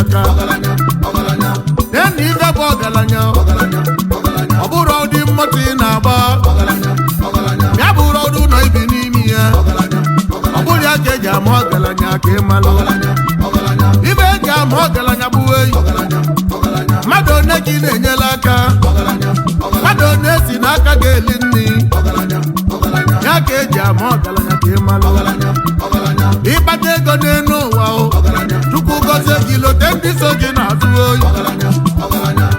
n'aka n'ife bụ ọgaranya ọ bụrụ ụdị mmoto ị na-agba ya bụrụ ọdụ ụlọ ibi n'ime ya ọ bụrụ ya ka eji ama ọgaranya ka ị malụ ibe eji ama ọgaranya bụ eyi mmadụ one ka ị na-enyela aka mmadụ one si n'aka ga-eli nri ya ka eji ama ọgaranya ka ị malụ ịkpata ego n'elu ụwa Chukwu gọzie gị lote ndị so gị na-azụ oyi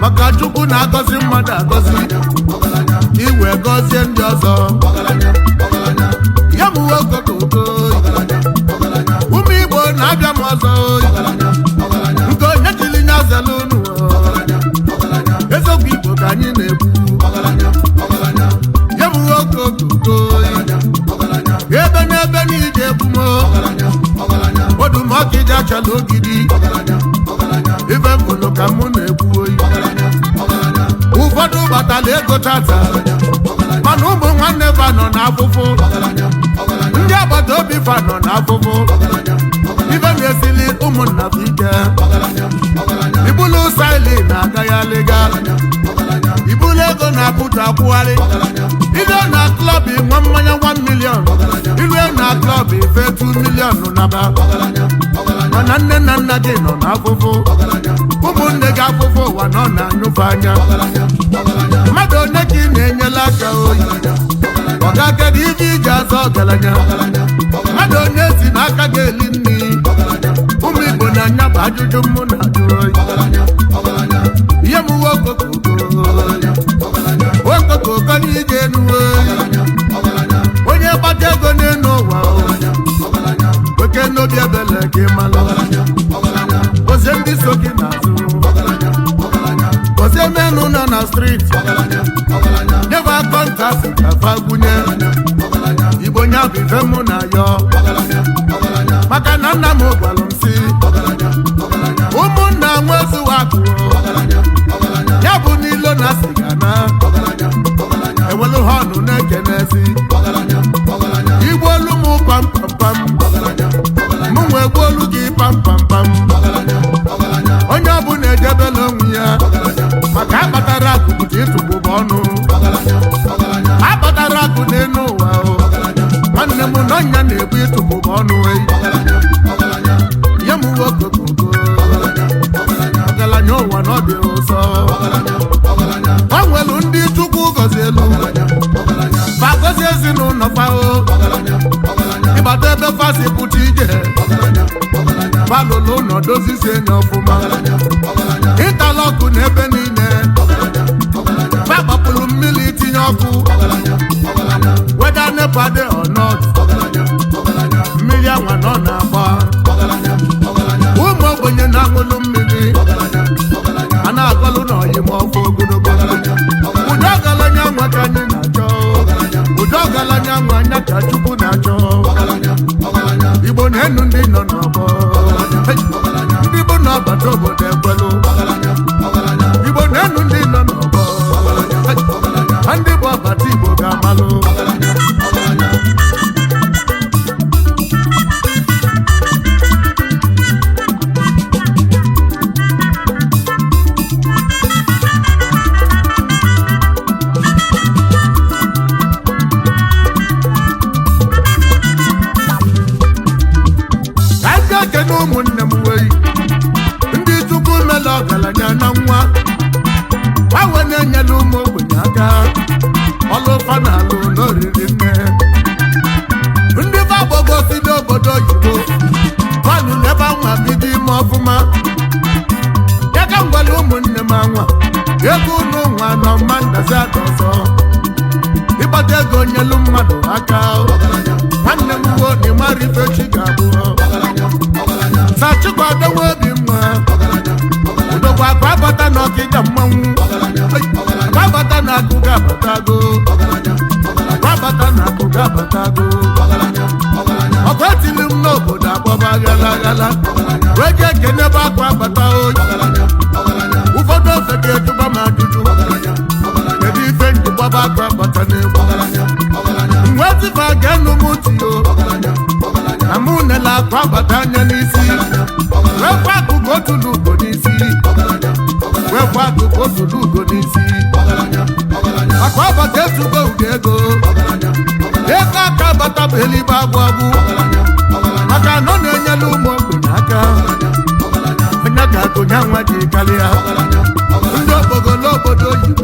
maka Chukwu na-agọzi mmadụ agọzi iwe gọzie ndị ọzọ ya mụwe okokoko ụmụ Igbo na-abịa m ọzọ oyi nke onye jiri nye azela unu eziokwu Igbo ka anyị na-ekwu ya mụwe okokoko ebe n'ebe n'ije ebumo odumọka iji achala ogidi ife mbụlụ ka mụ na-ekwu oyi ụfọdụ batala ego tata mana ụmụ nwanne fa nọ n'afụfụ ndị agbata obi fa nọ n'afụfụ ife na-esili ụmụnna fa ike ibulu saili na-agaghalịga ibulu ego na-apụta akwụgharị ile na klọb nwa mmanya 1 million ilue na klọb ife 2 million naba mana nne na nna gị nọ n'afụfụ ụmụnne gị afụfụ ụwa nọ na anyụfe anya mmadụ one ka ị na-enyela aka oyi ọ ga-akede ibe iji azọ ọgaranya mmadụ onye si n'aka ga-eli nri ụmụ Igbo na anya bụ ajụjụ mụ na ajụ oyi ihe m uwe okokoko n'ije enu oyi onye gbata ego n'elu ụwa oke n'obi ebele ka ị malụ ozie ndị so gị n'azụ ozie menụ nọ na striti nyeba kọntasị kafa gụnye Igbo nya bụ ife mụ na yọ maka na nna m gwalụ m si ụmụnna nwezuwa akụọ ya bụ n'ilo na siga na ewelu ha ọnụ na-ekenezi igbu olu m pampampam mụ nwe gbu olu gị pampampam onye ọbụla ejebela onwe ya maka akpatara akụ bụ ịtụgbụba ọnụ akpatara akụ n'elu ụwa nwanne m na ọnya na-ebu ịtụgbụba ọnụ ya m nwoke okoko ọgaranya ụwa na ọ dị ụzọ ha nwelu ndị Chukwu gọzielu fa gọzie ezinụlọ fa ịbata ebe fasi pụta ije falụlụ ụlọ dozizi enye ọfụma ịtala ọkụ n'ebe niile fa gbapụrụ mmiri itinye ọkụ weda nepa dị ọnọd mmiri anwa nọ na-agba ụmụ ogbenye na-aṅụlụ mmiri a na-agọlụ n'ọyịmọfụ ogologo ụdị ọgaranya nwa ka anyị na-achọ ụdị ọgaranya nwa anya ka Chukwu na-achọ Igbo na-enu ndị nọ n'ọgbọ ndị bụ n'ọbata obodo ekwelu Igbo na-enu ndị nọ n'ọgbọ ndị bụ ọbata Igbo ga-amalụ ekene ụmụnne m wei ndị Chukwu mela ọgaranya na nwa gbanwe na-enyela ụmụ ogbenye aka ọlụfa na alụ n'oriri nne ndị bagbogo si n'obodo oyibo fanụ n'ebe anwa bido ime ọfụma ya ka ngwale ụmụnne m anwa ego ụnụ nwa nọ mma ndazi ada ọzọ ịgbata ego nyelu mmadụ aka nwanne m wo na ịmara ife chi ga-abụ sachikwado obi mma udogwa agbabata na ọkịja mmanwụ agbabata na akụ ga-abatago agbabata na akụ ga-abatago ọkụ etili m n'obodo agbaba ghalaghala wee ga ekene ebe akụ agbata oyi ụfọdụ ofe ga-ejuba m ajụjụ kedu ife njikwa akụ agbata n'egwu nwetifa ga-enu m tiyo na mụ nela akụ agbata anya n'isi wee kwa akụ ka otu n'obodo bata bụ elibe agwụ maka na ọ na-enyela ụmụ ogbenye aka onye ga-agụnya nwa ji karịa ndị obodo obodo oyibo